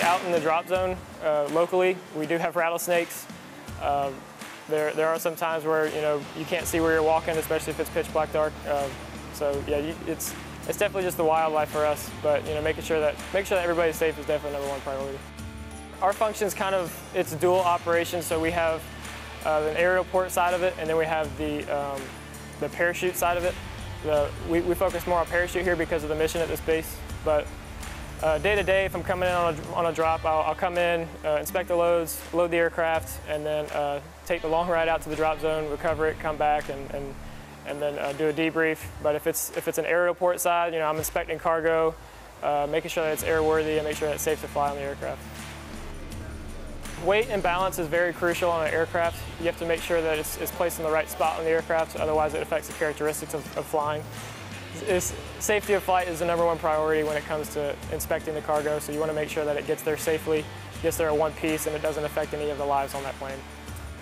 Out in the drop zone locally, we do have rattlesnakes. There are some times where you can't see where you're walking, especially if it's pitch black dark. So yeah, it's definitely just the wildlife for us. But making sure that everybody's safe is definitely #1 priority. Our function is it's dual operation. So we have an aerial port side of it, and then we have the parachute side of it. We focus more on parachute here because of the mission at this base. But day to day, if I'm coming in on a drop, I'll come in, inspect the loads, load the aircraft, and then take the long ride out to the drop zone, recover it, come back, and then do a debrief. But if it's an aerial port side, I'm inspecting cargo, making sure that it's airworthy, and make sure that it's safe to fly on the aircraft. Weight and balance is very crucial on an aircraft. You have to make sure that it's placed in the right spot on the aircraft, otherwise it affects the characteristics of flying. Safety of flight is the #1 priority when it comes to inspecting the cargo, so you want to make sure that it gets there safely, gets there in one piece, and it doesn't affect any of the lives on that plane.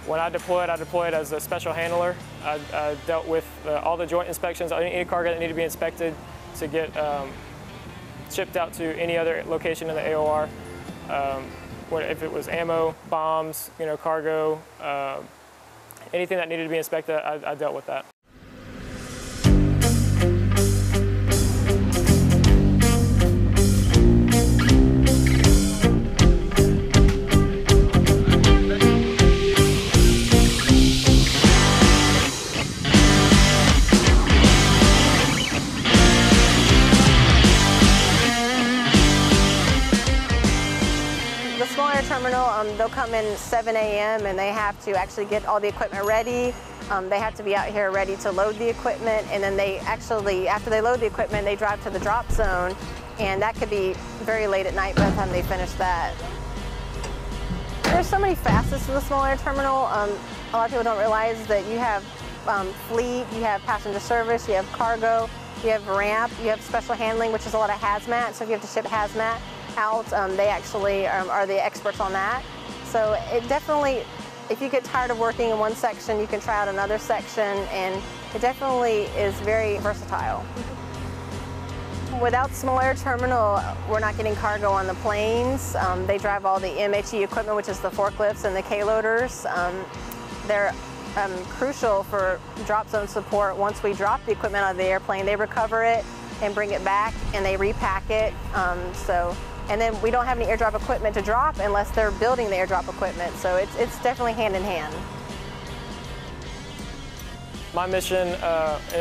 When I deployed as a special handler. I dealt with all the joint inspections, any cargo that needed to be inspected to get shipped out to any other location in the AOR. If it was ammo, bombs, cargo, anything that needed to be inspected, I dealt with that. Terminal, they'll come in 7 a.m. and they have to actually get all the equipment ready. They have to be out here ready to load the equipment, and then after they load the equipment, they drive to the drop zone, and that could be very late at night by the time they finish that. There's so many facets to the small air terminal. A lot of people don't realize that you have fleet, you have passenger service, you have cargo, you have ramp, you have special handling, which is a lot of hazmat, so if you have to ship hazmat out, they actually are the experts on that. So it definitely, if you get tired of working in one section, you can try out another section, and it definitely is very versatile. Without small air terminal, we're not getting cargo on the planes. They drive all the MHE equipment, which is the forklifts and the K-loaders. They're crucial for drop zone support. Once we drop the equipment out of the airplane, they recover it and bring it back, and they repack it. And then we don't have any airdrop equipment to drop unless they're building the airdrop equipment. So it's definitely hand in hand. My mission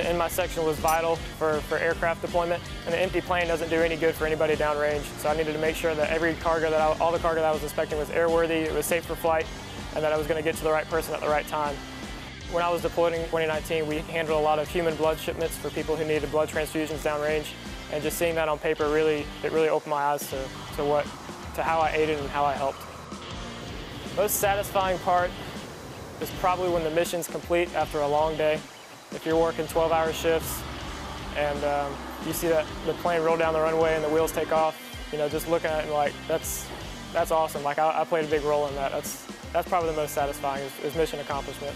in my section was vital for aircraft deployment. And an empty plane doesn't do any good for anybody downrange. So I needed to make sure that all the cargo that I was inspecting was airworthy, it was safe for flight, and that I was going to get to the right person at the right time. When I was deployed in 2019, we handled a lot of human blood shipments for people who needed blood transfusions downrange. And just seeing that on paper it really opened my eyes to how I aided and how I helped. Most satisfying part is probably when the mission's complete after a long day. If you're working 12-hour shifts and you see the plane roll down the runway and the wheels take off, just looking at it like that's awesome. Like I played a big role in that. That's probably the most satisfying is mission accomplishment.